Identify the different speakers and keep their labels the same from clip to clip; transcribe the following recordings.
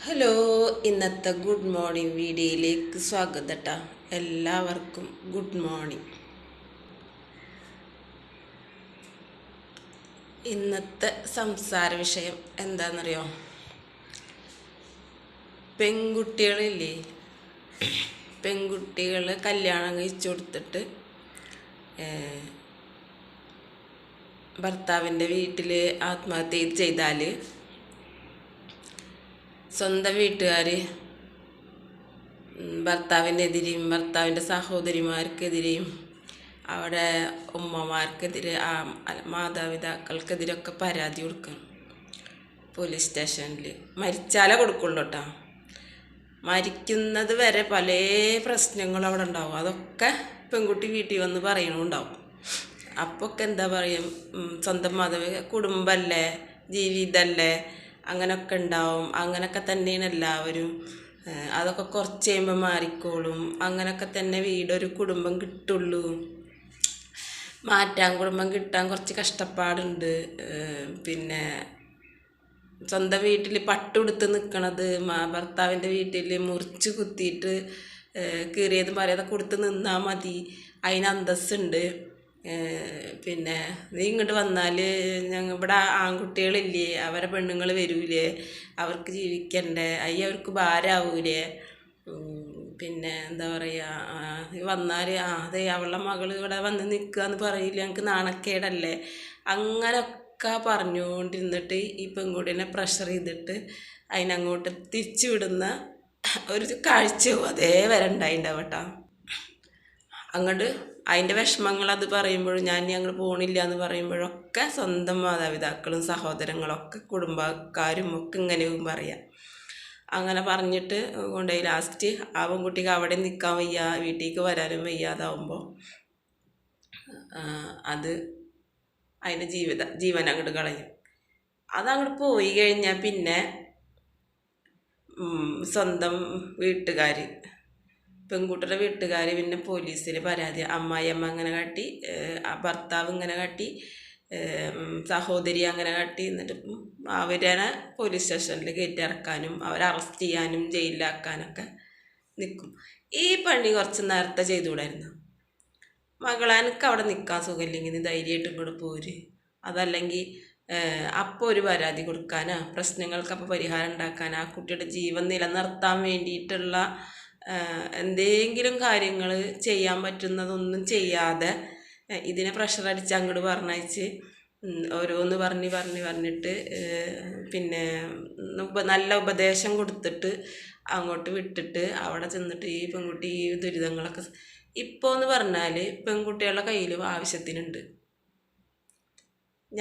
Speaker 1: Hello, ഇന്നത്തെ good morning വീഡിയോയിലേക്ക് സ്വാഗതം കേട്ടോ. എല്ലാവർക്കും ഗുഡ് മോർണിംഗ്. ഇന്നത്തെ സംസാര വിഷയം എന്താണെന്നറിയോ? പെൺകുട്ടികളില്ലേ, പെൺകുട്ടികൾ കല്യാണം കഴിച്ചു കൊടുത്തിട്ട് ഭർത്താവിൻ്റെ വീട്ടിൽ ആത്മഹത്യ ചെയ്താൽ സ്വന്തം വീട്ടുകാർ ഭർത്താവിനെതിരെയും ഭർത്താവിൻ്റെ സഹോദരിമാർക്കെതിരെയും അവിടെ ഉമ്മമാർക്കെതിരെ മാതാപിതാക്കൾക്കെതിരെയൊക്കെ പരാതി കൊടുക്കണം പോലീസ് സ്റ്റേഷനിൽ. മരിച്ചാലേ കൊടുക്കുള്ളൂ കേട്ടോ. മരിക്കുന്നത് വരെ പല പ്രശ്നങ്ങളും അവിടെ ഉണ്ടാവും. അതൊക്കെ പെൺകുട്ടി വീട്ടിൽ വന്ന് പറയണുണ്ടാവും. അപ്പോൾ ഒക്കെ എന്താ പറയും, സ്വന്തം കുടുംബമല്ലേ, ജീവിതമല്ലേ, അങ്ങനെയൊക്കെ ഉണ്ടാവും. അങ്ങനെയൊക്കെ തന്നെയാണ് എല്ലാവരും. അതൊക്കെ കുറച്ച് കഴിയുമ്പോൾ മാറിക്കോളും. അങ്ങനെയൊക്കെ തന്നെ വീടൊരു കുടുംബം കിട്ടുള്ളൂ. കുടുംബം കിട്ടാൻ കുറച്ച് കഷ്ടപ്പാടുണ്ട്. പിന്നെ സ്വന്തം വീട്ടിൽ പട്ടുടുത്ത് നിൽക്കണത് ഭർത്താവിൻ്റെ വീട്ടിൽ മുറിച്ച് കുത്തിയിട്ട് കീറിയത് പറയാതെ കൊടുത്ത് നിന്നാൽ മതി, അതിന് അന്തസ്സുണ്ട്. പിന്നെ നീ ഇങ്ങോട്ട് വന്നാൽ ഇവിടെ ആൺകുട്ടികളില്ലേ, അവരെ പെണ്ണുങ്ങൾ വരൂലേ, അവർക്ക് ജീവിക്കണ്ടേ, അവർക്ക് ഭാരമാവൂലേ, പിന്നെ എന്താ പറയുക, വന്നാൽ അതെ അവളുടെ മകൾ ഇവിടെ വന്ന് നിൽക്കുക എന്ന് പറയില്ല, ഞങ്ങൾക്ക് നാണക്കേടല്ലേ, അങ്ങനൊക്കെ പറഞ്ഞുകൊണ്ടിരുന്നിട്ട് ഈ പെൺകുട്ടീനെ പ്രഷർ ചെയ്തിട്ട് അതിനങ്ങോട്ട് തിരിച്ചു വിടുന്ന ഒരു കാഴ്ചയോ അതേ വരെ ഉണ്ടായിട്ടുണ്ടാവും കേട്ടോ. അങ്ങോട്ട് അതിൻ്റെ വിഷമങ്ങൾ അത് പറയുമ്പോഴും ഞങ്ങൾ പോണില്ല എന്ന് പറയുമ്പോഴൊക്കെ സ്വന്തം മാതാപിതാക്കളും സഹോദരങ്ങളൊക്കെ കുടുംബക്കാരും ഒക്കെ ഇങ്ങനെയും പറയാം. അങ്ങനെ പറഞ്ഞിട്ട് കൊണ്ടുപോയി ലാസ്റ്റ് ആ പെൺകുട്ടിക്ക് അവിടെ നിൽക്കാൻ വയ്യ, വീട്ടിലേക്ക് വരാനും വയ്യാതാവുമ്പോൾ അത് അതിൻ്റെ ജീവൻ അങ്ങോട്ട് കളയും. അതങ്ങോട്ട് പോയി കഴിഞ്ഞാൽ പിന്നെ സ്വന്തം വീട്ടുകാർ, പെൺകുട്ടിയുടെ വീട്ടുകാർ പിന്നെ പോലീസിൽ പരാതി, അമ്മായിയമ്മ അങ്ങനെ കാട്ടി, ഭർത്താവ് ഇങ്ങനെ കാട്ടി, സഹോദരി അങ്ങനെ കാട്ടി, എന്നിട്ട് അവരെ പോലീസ് സ്റ്റേഷനിൽ കയറ്റിറക്കാനും അവരെ അറസ്റ്റ് ചെയ്യാനും ജയിലിലാക്കാനൊക്കെ നിൽക്കും. ഈ പണി കുറച്ച് നേരത്തെ ചെയ്തുകൂടായിരുന്നു. മകളാനക്ക് അവിടെ നിൽക്കാൻ സുഖമില്ലെങ്കിൽ നീ ധൈര്യമായിട്ട് ഇങ്ങോട്ട് പോര്. അതല്ലെങ്കിൽ അപ്പോൾ ഒരു പരാതി കൊടുക്കാനാ, പ്രശ്നങ്ങൾക്കപ്പോൾ പരിഹാരം ഉണ്ടാക്കാനാ, ആ കുട്ടിയുടെ ജീവൻ നിലനിർത്താൻ വേണ്ടിയിട്ടുള്ള എന്തെങ്കിലും കാര്യങ്ങൾ ചെയ്യാൻ പറ്റുന്നതൊന്നും ചെയ്യാതെ ഇതിനെ പ്രഷർ അടിച്ച് അങ്ങോട്ട് പറഞ്ഞയച്ച് ഓരോന്ന് പറഞ്ഞിട്ട് പിന്നെ നല്ല ഉപദേശം കൊടുത്തിട്ട് അങ്ങോട്ട് വിട്ടിട്ട് അവിടെ ചെന്നിട്ട് ഈ പെൺകുട്ടി ഈ ദുരിതങ്ങളൊക്കെ ഇപ്പോൾ എന്ന് പറഞ്ഞാൽ പെൺകുട്ടികളുടെ കയ്യിലും ആവശ്യത്തിനുണ്ട്.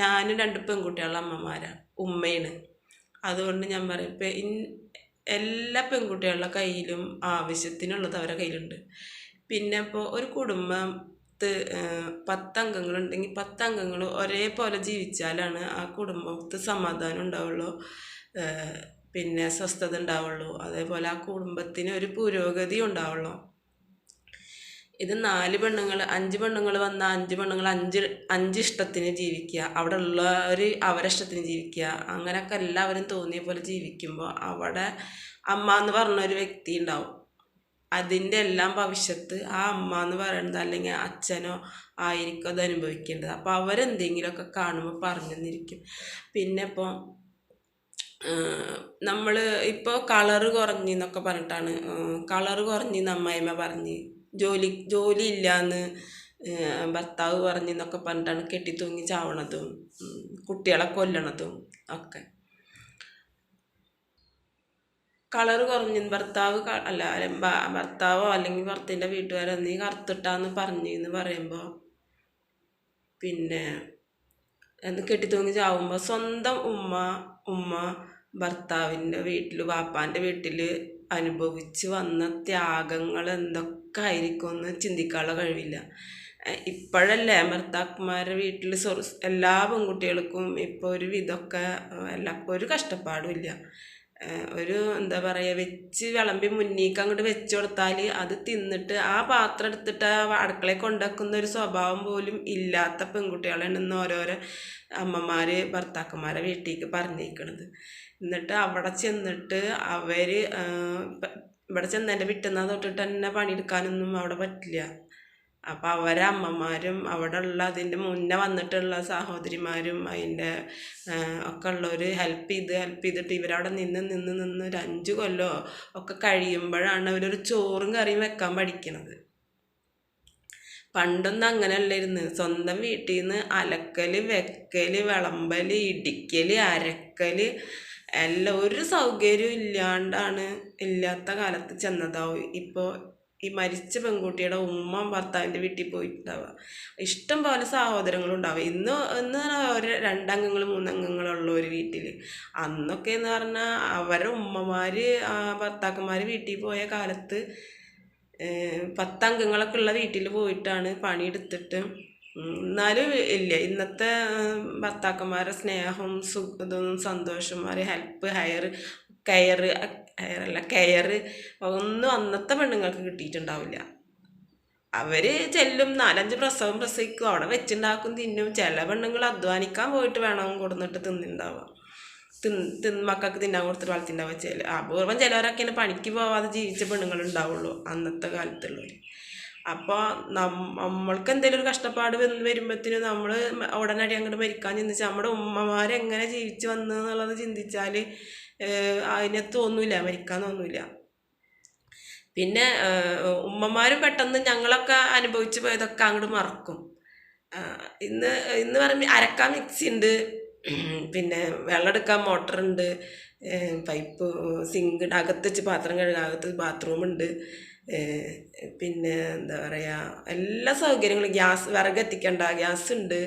Speaker 1: ഞാനും 2 പെൺകുട്ടികളുടെ അമ്മമാരാണ്, ഉമ്മയാണ്. അതുകൊണ്ട് ഞാൻ പറയും, എല്ലാ പെൺകുട്ടികളുടെ കയ്യിലും ആവശ്യത്തിനുള്ളത് അവരുടെ കയ്യിലുണ്ട്. പിന്നെ ഇപ്പോൾ ഒരു കുടുംബത്ത് 10 അംഗങ്ങളുണ്ടെങ്കിൽ 10 അംഗങ്ങൾ ഒരേപോലെ ജീവിച്ചാലാണ് ആ കുടുംബത്ത് സമാധാനം ഉണ്ടാവുള്ളൂ, പിന്നെ സ്വസ്ഥത ഉണ്ടാവുള്ളൂ. അതേപോലെ ആ കുടുംബത്തിന് ഒരു പുരോഗതി ഉണ്ടാവുള്ളൂ. ഇത് 4 പെണ്ണുങ്ങൾ 5 പെണ്ണുങ്ങൾ വന്നാൽ 5 പെണ്ണുങ്ങൾ 5 ഇഷ്ടത്തിന് ജീവിക്കുക, അവിടെ ഉള്ളവർ അവരുടെ ഇഷ്ടത്തിന് ജീവിക്കുക. അങ്ങനെയൊക്കെ എല്ലാവരും തോന്നിയ പോലെ ജീവിക്കുമ്പോൾ അവിടെ അമ്മ എന്ന് പറഞ്ഞൊരു വ്യക്തി ഉണ്ടാവും. അതിൻ്റെ എല്ലാം ഭവിഷ്യത്ത് ആ അമ്മ എന്ന് പറയുന്നത് അല്ലെങ്കിൽ അച്ഛനോ ആയിരിക്കും അത് അനുഭവിക്കേണ്ടത്. അപ്പോൾ അവരെന്തെങ്കിലുമൊക്കെ കാണുമ്പോൾ പറഞ്ഞു തന്നിരിക്കും. പിന്നെ ഇപ്പോൾ നമ്മൾ ഇപ്പോൾ കളറ് കുറഞ്ഞെന്നൊക്കെ പറഞ്ഞിട്ടാണ്, കളറ് കുറഞ്ഞെന്ന് അമ്മായിമ്മ പറഞ്ഞ്, ജോലി ഇല്ലയെന്ന് ഭർത്താവ് പറഞ്ഞെന്നൊക്കെ പറഞ്ഞിട്ടാണ് കെട്ടിത്തൂങ്ങി ചാവണതും കുട്ടികളെ കൊല്ലണതും ഒക്കെ. കളറ് കുറഞ്ഞ് ഭർത്താവോ അല്ലെങ്കിൽ ഭർത്തിൻ്റെ വീട്ടുകാരോ നീ കറുത്തിട്ടാന്ന് പറഞ്ഞെന്ന് പറയുമ്പോൾ പിന്നെ കെട്ടിത്തൂങ്ങി ചാവുമ്പോൾ സ്വന്തം ഉമ്മ ഭർത്താവിൻ്റെ വീട്ടിൽ വാപ്പാൻ്റെ വീട്ടിൽ അനുഭവിച്ച് വന്ന ത്യാഗങ്ങൾ എന്തൊക്കെ ആയിരിക്കുമെന്ന് ചിന്തിക്കാനുള്ള കഴിവില്ല. ഇപ്പോഴല്ലേ ഭർത്താക്കന്മാരുടെ വീട്ടിൽ എല്ലാ പെൺകുട്ടികൾക്കും ഇപ്പോൾ ഒരു വിധമൊക്കെ ഒരു കഷ്ടപ്പാടും ഇല്ല. ഒരു എന്താ പറയുക, വെച്ച് വിളമ്പി മുന്നേക്ക് അങ്ങോട്ട് വെച്ച് കൊടുത്താൽ അത് തിന്നിട്ട് ആ പാത്രം എടുത്തിട്ട് അടുക്കളയിൽ കൊണ്ടുവെക്കുന്ന ഒരു സ്വഭാവം പോലും ഇല്ലാത്ത പെൺകുട്ടികളാണ് ഇന്ന് ഓരോരോ അമ്മമാർ ഭർത്താക്കന്മാരെ വീട്ടിലേക്ക് പറഞ്ഞേക്കണത്. എന്നിട്ട് അവിടെ ചെന്നിട്ട് അവർ ഇവിടെ ചെന്നതിൻ്റെ പിറ്റന്നാൾ തൊട്ടിട്ട് തന്നെ പണിയെടുക്കാനൊന്നും അവിടെ പറ്റില്ല. അപ്പം അവരെ അമ്മമാരും അവിടെ ഉള്ള അതിൻ്റെ മുന്നേ വന്നിട്ടുള്ള സഹോദരിമാരും അതിൻ്റെ ഒക്കെ ഉള്ളവർ ഹെൽപ്പ് ചെയ്തിട്ട് ഇവരവിടെ നിന്ന് ഒരു 5 കൊല്ലോ ഒക്കെ കഴിയുമ്പോഴാണ് അവരൊരു ചോറും കറിയും വെക്കാൻ പഠിക്കണത്. പണ്ടൊന്നും അങ്ങനെയല്ലായിരുന്നു. സ്വന്തം വീട്ടിൽ നിന്ന് അലക്കൽ, വെക്കൽ, വിളമ്പൽ, ഇടിക്കൽ, അരക്കൽ എല്ലാം ഒരു സൗകര്യവും ഇല്ലാത്ത കാലത്ത് ചെന്നതാവും. ഇപ്പോൾ ഈ മരിച്ച പെൺകുട്ടിയുടെ ഉമ്മ ഭർത്താവിൻ്റെ വീട്ടിൽ പോയിട്ടുണ്ടാവുക. ഇഷ്ടം പോലെ സഹോദരങ്ങളുണ്ടാവുക. ഇന്ന് ഒരു 2 അംഗങ്ങൾ 3 അംഗങ്ങളുള്ള ഒരു വീട്ടിൽ. അന്നൊക്കെ എന്ന് പറഞ്ഞാൽ അവരുടെ ഉമ്മമാർ ഭർത്താക്കന്മാർ വീട്ടിൽ പോയ കാലത്ത് 10 അംഗങ്ങളൊക്കെ ഉള്ള വീട്ടിൽ പോയിട്ടാണ് പണിയെടുത്തിട്ട്. എന്നാലും ഇല്ല ഇന്നത്തെ ഭർത്താക്കന്മാരുടെ സ്നേഹവും ഇതൊന്നും സന്തോഷന്മാരെ ഹെൽപ്പ് കെയർ ഒന്നും അന്നത്തെ പെണ്ണുങ്ങൾക്ക് കിട്ടിയിട്ടുണ്ടാവില്ല. അവർ ചെല്ലും 4-5 പ്രസവം പ്രസവിക്കും, അവിടെ വെച്ചുണ്ടാക്കും, തിന്നും. ചില പെണ്ണുങ്ങൾ അധ്വാനിക്കാൻ പോയിട്ട് വേണം കൊടുന്നിട്ട് തിന്നുണ്ടാവുക. മക്കൾക്ക് തിന്നാൻ കൊടുത്തിട്ട് വളർത്തിണ്ടാവുക. അപൂർവം ചിലവരൊക്കെയാണ് പണിക്ക് പോവാതെ ജീവിച്ച പെണ്ണുങ്ങളുണ്ടാവുള്ളൂ അന്നത്തെ കാലത്തുള്ളവർ. അപ്പോൾ നമ്മൾക്ക് എന്തെങ്കിലും ഒരു കഷ്ടപ്പാട് വരുമ്പോഴത്തേനും നമ്മൾ ഉടനടി അങ്ങോട്ട് മരിക്കാൻ ചിന്തിച്ചാൽ നമ്മുടെ ഉമ്മമാരെങ്ങനെ ജീവിച്ച് വന്നു എന്നുള്ളത് ചിന്തിച്ചാൽ അതിനെ തോന്നൂല, മരിക്കാൻ തോന്നൂല. പിന്നെ ഉമ്മമാരും പെട്ടെന്ന് ഞങ്ങളൊക്കെ അനുഭവിച്ച് പോയതൊക്കെ അങ്ങോട്ട് മറക്കും. ഇന്ന് പറയുമ്പോൾ അരക്കാൻ മിക്സി ഉണ്ട്, പിന്നെ വെള്ളം എടുക്കാൻ മോട്ടറുണ്ട്, പൈപ്പ് സിങ്ക് അകത്ത് വെച്ച് പാത്രം കഴുകാൻ അകത്ത് ബാത്റൂമുണ്ട്, പിന്നെ എന്താ പറയുക എല്ലാ സൗകര്യങ്ങളും, വിറക് എത്തിക്കേണ്ട ഗ്യാസ് ഉണ്ട്,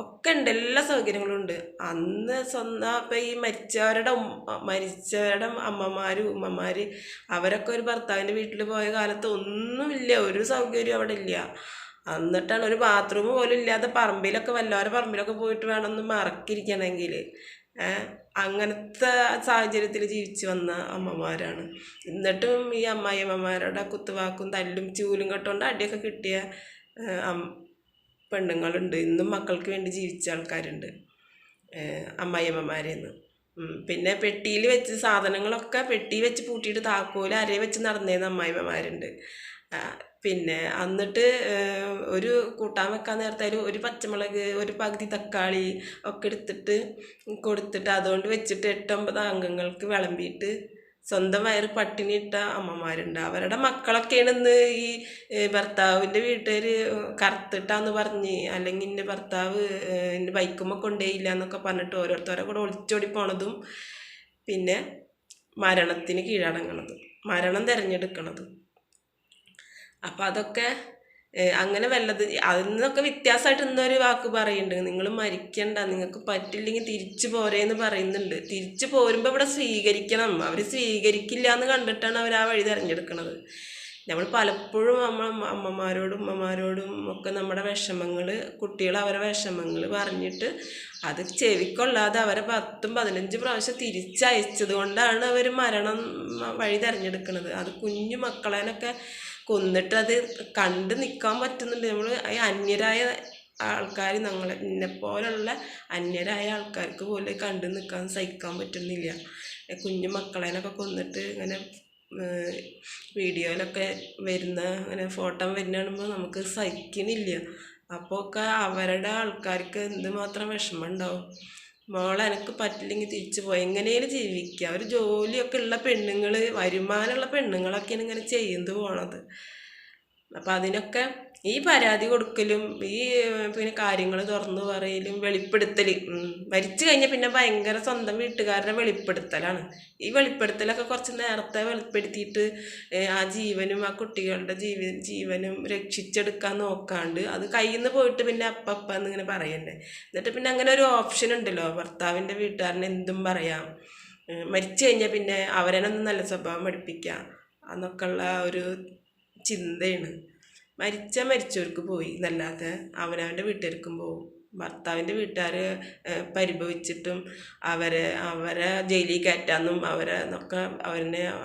Speaker 1: ഒക്കെ ഉണ്ട്, എല്ലാ സൗകര്യങ്ങളും ഉണ്ട്. അന്ന് സ്വന്തം ഇപ്പം ഈ മരിച്ചവരുടെ അമ്മമാർ ഉമ്മമാർ അവരൊക്കെ ഒരു ഭർത്താവിൻ്റെ വീട്ടിൽ പോയ കാലത്ത് ഒന്നുമില്ല, ഒരു സൗകര്യം അവിടെ ഇല്ല. എന്നിട്ടാണ് ഒരു ബാത്റൂം പോലും ഇല്ലാതെ പറമ്പിലൊക്കെ വല്ലവരുടെ പറമ്പിലൊക്കെ പോയിട്ട് വേണമെന്ന് മറക്കിരിക്കണമെങ്കിൽ. അങ്ങനത്തെ സാഹചര്യത്തിൽ ജീവിച്ചു വന്ന അമ്മമാരാണ്. എന്നിട്ടും ഈ അമ്മായിയമ്മമാരുടെ കുത്തുവാക്കും തല്ലും ചൂലും കെട്ടുകൊണ്ട് അടിയൊക്കെ കിട്ടിയ പെണ്ണുങ്ങളുണ്ട്. ഇന്നും മക്കൾക്ക് വേണ്ടി ജീവിച്ച ആൾക്കാരുണ്ട് അമ്മായിയമ്മമാരെന്ന്. പിന്നെ പെട്ടിയിൽ വെച്ച് സാധനങ്ങളൊക്കെ പെട്ടി വെച്ച് പൂട്ടിയിട്ട് താക്കോല് അരയെ വെച്ച് നടന്നേന്ന് അമ്മായിയമ്മമാരുണ്ട്. പിന്നെ എന്നിട്ട് ഒരു കൂട്ടാൻ വെക്കാൻ നേരത്തെ ഒരു പച്ചമുളക്, ഒരു പകുതി തക്കാളി ഒക്കെ എടുത്തിട്ട് കൊടുത്തിട്ട് അതുകൊണ്ട് വെച്ചിട്ട് 8-9 അംഗങ്ങൾക്ക് വിളമ്പിയിട്ട് സ്വന്തം വയറ് പട്ടിണി ഇട്ട അമ്മമാരുണ്ട്. അവരുടെ മക്കളൊക്കെയാണ് ഇന്ന് ഈ ഭർത്താവിൻ്റെ വീട്ടുകാർ കറുത്തിട്ടാന്ന് പറഞ്ഞ്, അല്ലെങ്കിൽ എൻ്റെ ഭർത്താവ് എൻ്റെ ബൈക്കുമ്പോൾ കൊണ്ടുപോയില്ല എന്നൊക്കെ പറഞ്ഞിട്ട് ഓരോരുത്തരെ കൂടെ ഒളിച്ചോടി പോണതും, പിന്നെ മരണത്തിന് കീഴടങ്ങണതും, മരണം തിരഞ്ഞെടുക്കണതും. അപ്പം അതൊക്കെ അങ്ങനെ വല്ലത് അതിൽ നിന്നൊക്കെ വ്യത്യാസമായിട്ട് ഇന്നൊരു വാക്ക് പറയുന്നുണ്ട്, നിങ്ങൾ മരിക്കണ്ട, നിങ്ങൾക്ക് പറ്റില്ലെങ്കിൽ തിരിച്ചു പോരേന്ന് പറയുന്നുണ്ട്. തിരിച്ചു പോരുമ്പോൾ ഇവിടെ സ്വീകരിക്കണം. അവർ സ്വീകരിക്കില്ല എന്ന് കണ്ടിട്ടാണ് അവർ ആ വഴി തിരഞ്ഞെടുക്കുന്നത്. നമ്മൾ പലപ്പോഴും അമ്മമാരോടും ഉമ്മമാരോടും ഒക്കെ നമ്മുടെ വിഷമങ്ങൾ, കുട്ടികൾ അവരെ വിഷമങ്ങൾ പറഞ്ഞിട്ട് അത് ചെവിക്കൊള്ളാതെ അവരെ 10-15 പ്രാവശ്യം തിരിച്ചയച്ചത് കൊണ്ടാണ് അവർ മരണം വഴി തിരഞ്ഞെടുക്കുന്നത്. അത് കുഞ്ഞു മക്കളേനൊക്കെ കൊന്നിട്ട് അത് കണ്ട് നിൽക്കാൻ പറ്റുന്നുണ്ട്. നമ്മൾ അന്യരായ ആൾക്കാർ, എന്നെപ്പോലുള്ള അന്യരായ ആൾക്കാർക്ക് പോലും കണ്ട് നിൽക്കാൻ സഹിക്കാൻ പറ്റുന്നില്ല. കുഞ്ഞു മക്കളേനൊക്കെ കൊന്നിട്ട് ഇങ്ങനെ വീഡിയോയിലൊക്കെ വരുന്ന അങ്ങനെ ഫോട്ടോ വരുന്ന കാണുമ്പോൾ നമുക്ക് സഹിക്കണില്ല. അപ്പോൾ ഒക്കെ അവരുടെ ആൾക്കാർക്ക് എന്തുമാത്രം വിഷമം ഉണ്ടാവും. മോളെ എനിക്ക് പറ്റില്ലെങ്കിൽ തിരിച്ചു പോയി എങ്ങനെയും ജീവിക്കുക. ഒരു ജോലിയൊക്കെ ഉള്ള പെണ്ണുങ്ങൾ, വരുമാനമുള്ള പെണ്ണുങ്ങളൊക്കെയാണ് ഇങ്ങനെ ചെയ്യുന്നത് പോണത്. അപ്പം അതിനൊക്കെ ഈ പരാതി കൊടുക്കലും ഈ പിന്നെ കാര്യങ്ങൾ തുറന്നു പറയലും വെളിപ്പെടുത്തൽ, മരിച്ചു കഴിഞ്ഞാൽ പിന്നെ ഭയങ്കര സ്വന്തം വീട്ടുകാരുടെ വെളിപ്പെടുത്തലാണ്. ഈ വെളിപ്പെടുത്തലൊക്കെ കുറച്ച് നേരത്തെ വെളിപ്പെടുത്തിയിട്ട് ആ ജീവനും ആ കുട്ടികളുടെ ജീവനും രക്ഷിച്ചെടുക്കാൻ നോക്കാണ്ട് അത് കയ്യിൽ നിന്ന് പോയിട്ട് പിന്നെ അപ്പം എന്നിങ്ങനെ പറയണ്ടേ. എന്നിട്ട് പിന്നെ അങ്ങനെ ഒരു ഓപ്ഷൻ ഉണ്ടല്ലോ, ഭർത്താവിൻ്റെ വീട്ടുകാരനെ എന്തും പറയാം, മരിച്ചു കഴിഞ്ഞാൽ പിന്നെ അവരെയൊന്നും നല്ല സ്വഭാവം പഠിപ്പിക്കാം എന്നൊക്കെയുള്ള ഒരു ചിന്തയാണ്. മരിച്ചവർക്ക് പോയി എന്നല്ലാതെ അവനവൻ്റെ വീട്ടുകാർക്കും പോകും. ഭർത്താവിൻ്റെ വീട്ടുകാർ പരിഭവിച്ചിട്ടും അവരെ ജയിലിൽ കയറ്റാന്നും അവരെ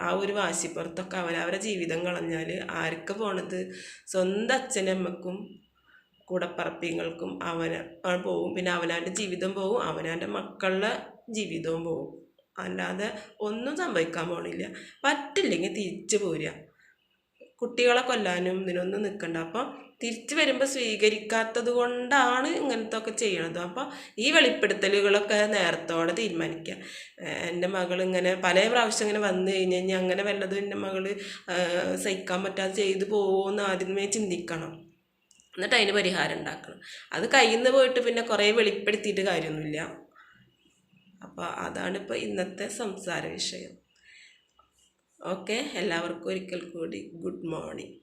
Speaker 1: ആ ഒരു വാശിപ്പുറത്തൊക്കെ അവരെ ജീവിതം കളഞ്ഞാൽ ആർക്ക് പോണത്? സ്വന്തം അച്ഛനമ്മക്കും കൂടപ്പറപ്പിങ്ങൾക്കും പോവും. പിന്നെ അവനവൻ്റെ ജീവിതം പോവും, അവനവൻ്റെ മക്കളുടെ ജീവിതവും പോവും. അല്ലാതെ ഒന്നും സംഭവിക്കാൻ പോണില്ല. പറ്റില്ലെങ്കിൽ തിരിച്ചു പോരുക. കുട്ടികളെ കൊല്ലാനും ഇതിനൊന്നും നിൽക്കണ്ട. അപ്പം തിരിച്ചു വരുമ്പോൾ സ്വീകരിക്കാത്തത് കൊണ്ടാണ് ഇങ്ങനത്തെ ഒക്കെ ചെയ്യണത്. അപ്പോൾ ഈ വെളിപ്പെടുത്തലുകളൊക്കെ നേരത്തോടെ തീരുമാനിക്കുക. എൻ്റെ മകൾ ഇങ്ങനെ പല പ്രാവശ്യം ഇങ്ങനെ വന്നു കഴിഞ്ഞ് കഴിഞ്ഞാൽ അങ്ങനെ വല്ലതും എൻ്റെ മകൾ സഹിക്കാൻ പറ്റാതെ ചെയ്തു പോകുമെന്ന് ആദ്യമേ ചിന്തിക്കണം. എന്നിട്ട് അതിന് പരിഹാരം ഉണ്ടാക്കണം. അത് കയ്യിൽ നിന്ന് പോയിട്ട് പിന്നെ കുറേ വെളിപ്പെടുത്തിയിട്ട് കാര്യമൊന്നുമില്ല. അപ്പോൾ അതാണിപ്പോൾ ഇന്നത്തെ സംസാര വിഷയം. ഓക്കെ, എല്ലാവർക്കും ഒരിക്കൽ കൂടി ഗുഡ് മോർണിംഗ്.